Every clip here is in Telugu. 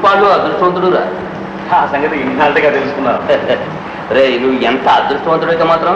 ముప్పాళ్ళు అదృష్టవంతుడు రా. ఆ సంగతి ఇన్నాళ్ళుగా తెలుసుకున్నాను. రే నువ్వు ఎంత అదృష్టవంతుడైతే మాత్రం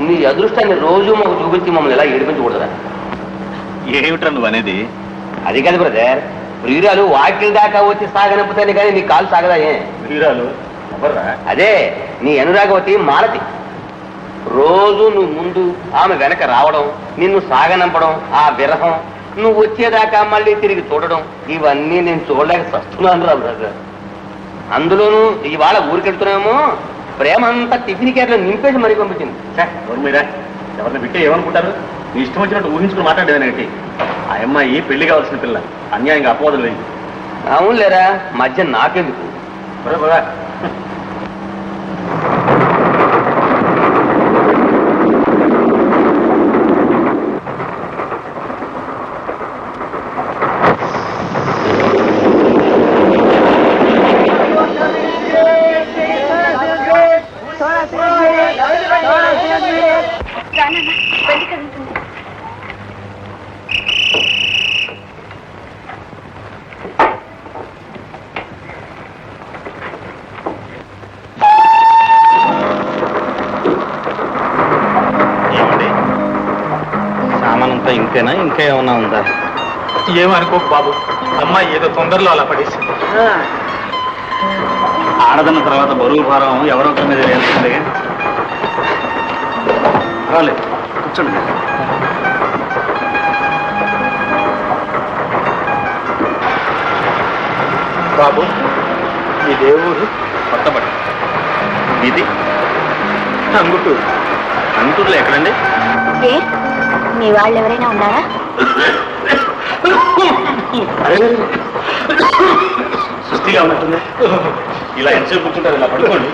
నీ అదృష్టాన్ని రోజు మాకు చూపించి మమ్మల్ని ఎలా ఏడిపించకూడదురా. ఏమిట్రా నువ్వు అనేది? అది కాదు బ్రదర్, ప్రియురాలు వాకిల్ దాకా వచ్చి సాగనంపుతానే కానీ నీ కాలు సాగదాయే. ప్రియురాలు ఎవర్రా? అదే నీ అనురాగవతి మాలతి. రోజు నువ్వు ముందు ఆమె వెనక రావడం, నిన్ను సాగనంపడం, ఆ విరహం, నువ్వు వచ్చేదాకా మళ్ళీ తిరిగి చూడడం, ఇవన్నీ నేను చూడలేక చస్తున్నాను రా బ్రదర్. అందులోనూ ఇవాళ ఊరికెళ్తున్నామో ప్రేమ అంతా టిఫిన్ కేర్లో నింపేసి మరీ పంపించింది. మీరా ఎవరిని బిట్టే ఏమనుకుంటారు? నీ ఇష్టం వచ్చినట్టు ఊహించుకుని మాట్లాడేదానికి. ఆ అమ్మాయి పెళ్లి కావాల్సిన పిల్ల, అన్యాయంగా అపవాదం లేదు. అవునులేరా, మధ్య నాకెందుకు. సామానంతా ఇంతేనా, ఇంకా ఏమన్నా ఉందా? ఏమనుకోకు బాబు, అమ్మాయి ఏదో తొందరలో అలా పడేసింది. ఆడదన్న తర్వాత బరువు భారం ఎవరో ఒకరి మీద వేస్తుంది. రాలేదు, కూర్చోండి. బాబు ఈ దేవుడు కొత్తపడి ఇది అంగుటూరు. అంటూరులో ఎక్కడండి? మీ వాళ్ళు ఎవరైనా ఉన్నారా? సుస్థిగా ఉన్నట్టుంది. ఇలా ఎంతసేపు కూర్చుంటారు? ఇలా పడుకోండి.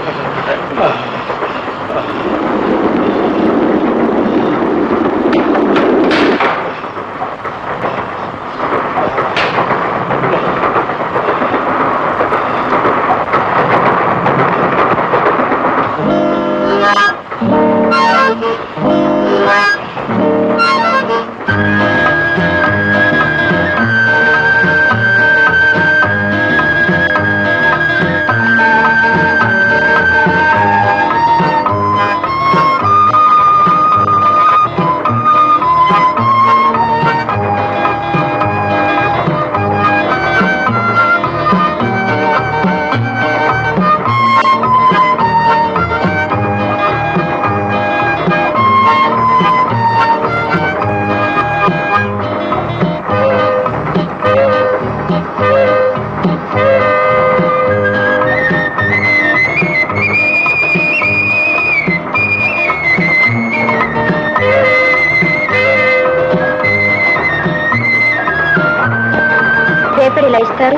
పేపర్ ఇలా ఇస్తారు.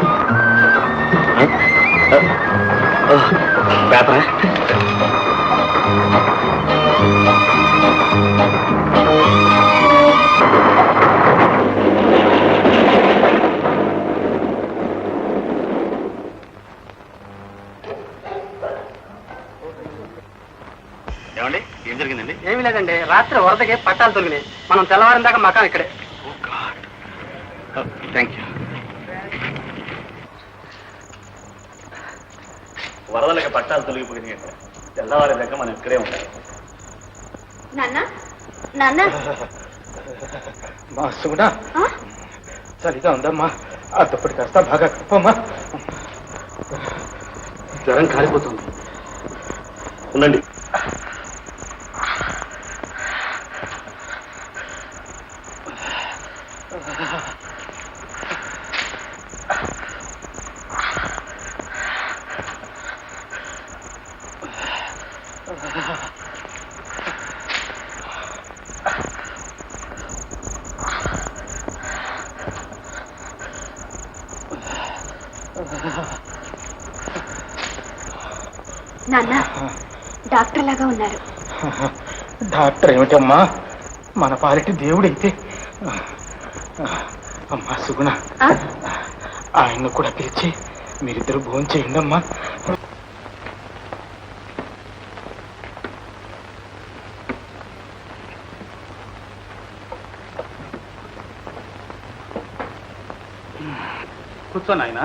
పేపరా? ఏమండి, ఏం జరిగిందండి? ఏమీ లేదండి, రాత్రి వరదకి పట్టాలు తొలిగినాయి. మనం తెల్లవారిన దాకా మకాం ఇక్కడే. Thank you. వరదలకి పట్టాలు తొలగిపోయినాయి. తెల్లవారి దగ్గర మనం ఇక్కడే ఉంటాయి. నాన్న నాన్న మా సుగుణా, చలిగా ఉందమ్మా. ఆ దుప్పటి కాస్త బాగా కప్పమ్మా. జ్వరం కాలిపోతుంది. ఉండండి. నాన్న డాక్టర్ లాగా ఉన్నారు. డాక్టర్ ఏమిటమ్మా, మన పాలిటి దేవుడైతే. అమ్మా సుగుణ, ఆయన్ను కూడా పిలిచి మీరిద్దరు భోజనం చేయండి అమ్మా. కూర్చోండి ఆయన.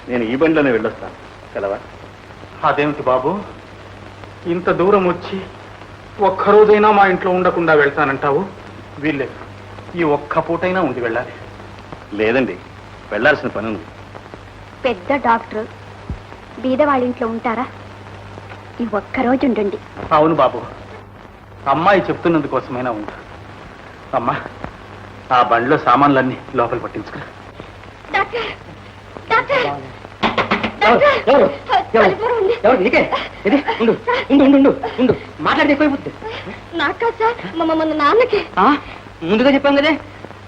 నేను ఈ బండిలోనే వెళ్ళొస్తాను. సెలవా? అదేమిటి బాబు, ఇంత దూరం వచ్చి ఒక్కరోజైనా మా ఇంట్లో ఉండకుండా వెళ్తానంటావు? వీల్లేదు, ఈ ఒక్క పూటైనా ఉండి వెళ్ళాలి. లేదండి, వెళ్ళాల్సిన పని ఉంది. పెద్ద డాక్టర్ బీద వాళ్ళ ఇంట్లో ఉంటారా? ఈ ఒక్కరోజు ఉండండి. అవును బాబు, అమ్మాయి చెప్తున్నందుకోసమైనా ఉంటా. అమ్మా, ఆ బండిలో సామాన్లన్నీ లోపల పట్టించుకురా. డాక్టర్ డాక్టర్ మాట్లాడితే ఎక్కువైపోతుంది. నాకా సార్ మన నాన్నకి ముందుగా చెప్పాం కదే.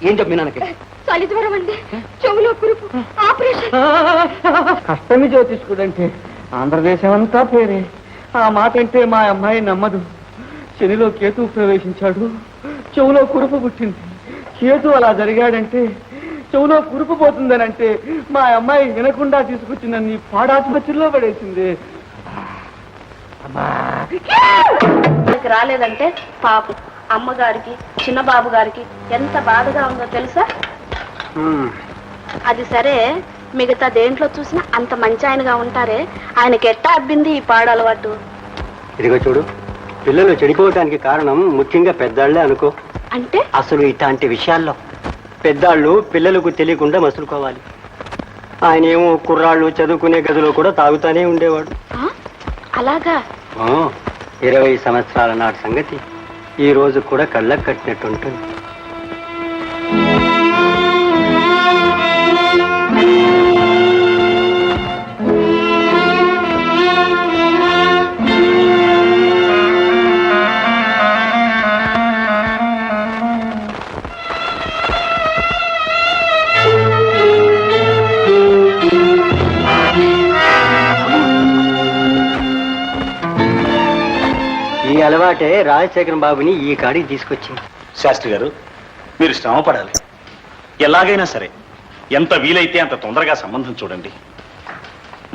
ఏం చెప్పు మీ నాన్నకి? చలి జ్వరం అండి, చెవులో కురుపు, ఆపరేషన్. కష్టమి జ్యోతిష్కుడంటే ఆంధ్రదేశం అంతా పేరే. ఆ మాట అంటే మా అమ్మాయి నమ్మదు. శనిలో కేతు ప్రవేశించాడు, చెవులో కురుపు పుట్టింది. కేతు అలా జరిగాడంటే చెవులో కురుపు పోతుందనంటే మా అమ్మాయి వినకుండా తీసుకొచ్చిన నీ పాడాసుపత్రిలో పడేసింది. రాలేదంటే పాపం అమ్మగారికి చిన్న బాబు గారికి ఎంత బాధగా ఉందో తెలుసా? అది సరే, మిగతా దేంట్లో చూసినా అంత మంచి ఆయనగా ఉంటారే, ఆయనకి ఎట్టా అబ్బింది ఈ పాడు అలవాటు? ఇదిగో చూడు, పిల్లలు చెడిపోవడానికి కారణం ముఖ్యంగా పెద్దాళ్లే అనుకో. అంటే అసలు ఇట్లాంటి విషయాల్లో పెద్దాళ్ళు పిల్లలకు తెలియకుండా మసులుకోవాలి. ఆయన ఏమో కుర్రాళ్ళు చదువుకునే గదిలో కూడా తాగుతానే ఉండేవాడు. అలాగా? 20 సంవత్సరాల నాటి సంగతి ఈ రోజు కూడా కళ్ళకు కట్టినట్టు ఉంటుంది. ఈ అలవాటే రాజశేఖరం బాబుని ఈ కాడికి తీసుకొచ్చింది. శాస్త్రి గారు, మీరు శ్రమ పడాలి. ఎలాగైనా సరే ఎంత వీలైతే అంత తొందరగా సంబంధం చూడండి.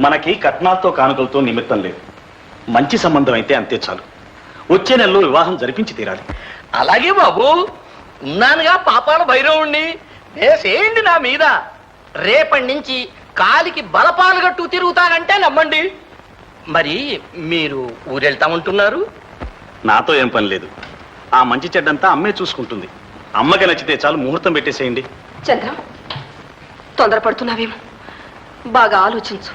మనకి కట్నాలతో కానుకలతో నిమిత్తం లేదు. మంచి సంబంధం అయితే అంతే చాలు. వచ్చే నెలలో వివాహం జరిపించి తీరాలి. అలాగే బాబు, ఉన్నానుగా పాపాల భైరవుణ్ణి. వేసేయండి నా మీద. రేపటి నుంచి కాలికి బలపాలు గట్టు తిరుగుతానంటే నమ్మండి. మరి మీరు ఊరెళ్తామంటున్నారు? నాతో ఏం పని లేదు. ఆ మంచి చెడ్డంతా అమ్మే చూసుకుంటుంది. అమ్మకి నచ్చితే చాలు, ముహూర్తం పెట్టేసేయండి. చంద్రం, తొందరపడుతున్నావేమో, బాగా ఆలోచించు.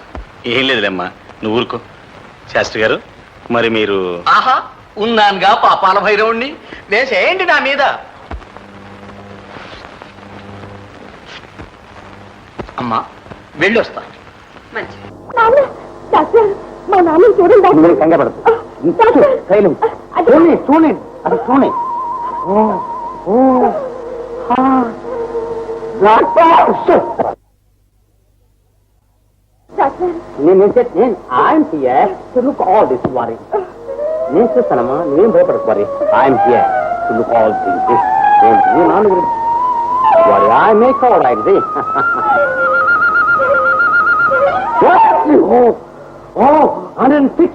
ఏం లేదులేమ్మా, నువ్వు ఊరుకో. శాస్త్రి గారు, మరి మీరు? ఆహా, ఉన్నానుగా పాపాల భైరవుణ్ణి. వేసేయండి నా మీద. అమ్మా, వెళ్ళొస్తా. మంచి మా నాన్న చూడండి. కంగపడదు, చూడండి అది చూడండి. నేను చూస్తానమ్మా, నువ్వేం భయపడకు. మరి I'm here to look all things. నాన్న గురించి వారి I make all right. Oh, 106.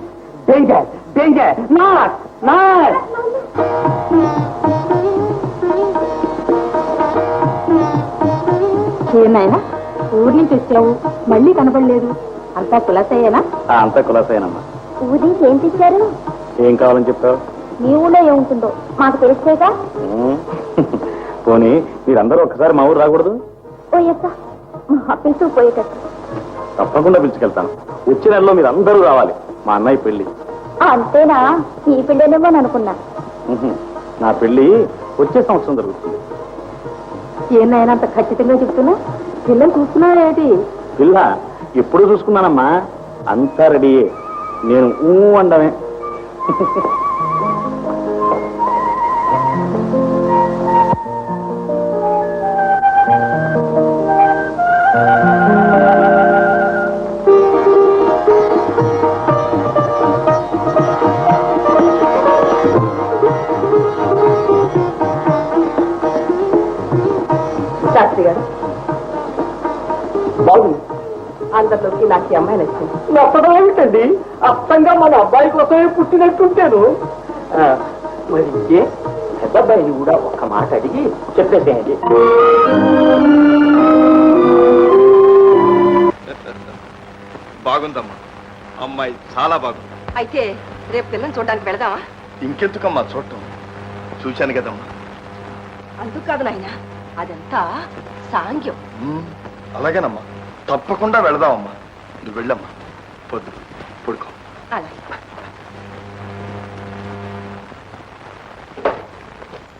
Danger, danger. Not. ఏనాయనా, ఊరి నుంచి వచ్చావు, మళ్ళీ కనపడలేదు. అంతా కులసయ్యేనా? అంతా కులాసేనమ్మా. ఊరి నుంచి ఏం తెచ్చారు? ఏం కావాలని చెప్పావు? మీ ఊళ్ళో ఏముంటుందో మాకు తెలిసేగా. పోనీ మీరందరూ ఒకసారి మా ఊరు రాకూడదు? ఓ ఎస్, మా పిలుతూ పోయేటట్టు. తప్పకుండా పిలుచుకెళ్తాను. వచ్చే నెలలో మీరు అందరూ రావాలి. మా అన్నయ్య పెళ్లి. అంతేనా? ఈ పిల్లనేమో అనుకున్నా. నా పెళ్లి వచ్చే సంవత్సరం జరుగుతుంది. ఏనాయనా అంత ఖచ్చితంగా చెప్తున్నా? పిల్లలు చూస్తున్నావు ఏమిటి? పిల్ల ఎప్పుడు చూసుకున్నానమ్మా, అంతా రెడీయే. నేను అండమే. శాస్త్రి గారు, బాగుంది. అందరిలోకి నాకు ఈ అమ్మాయి నచ్చింది. నచ్చడం ఏమిటండి? అర్థంగా మన అబ్బాయి కోసమే పుట్టినట్టుంటాను. మరి ఇంకే పెద్ద అబ్బాయిని కూడా ఒక్క మాట అడిగి చెప్పేసేయండి. అమ్మాయి చాలా బాగుంది. అయితే రేపు పిల్లని చూడడానికి వెళదామా? ఇంకెందుకమ్మా చూడటం, చూశాను కదమ్మా. అందుకు కాదు నాయన, అదంతా సాంగ్యం. అలాగేనమ్మా, తప్పకుండా వెళదామమ్మా. నువ్వు వెళ్ళమ్మా, పొద్దు పడుకో. అలా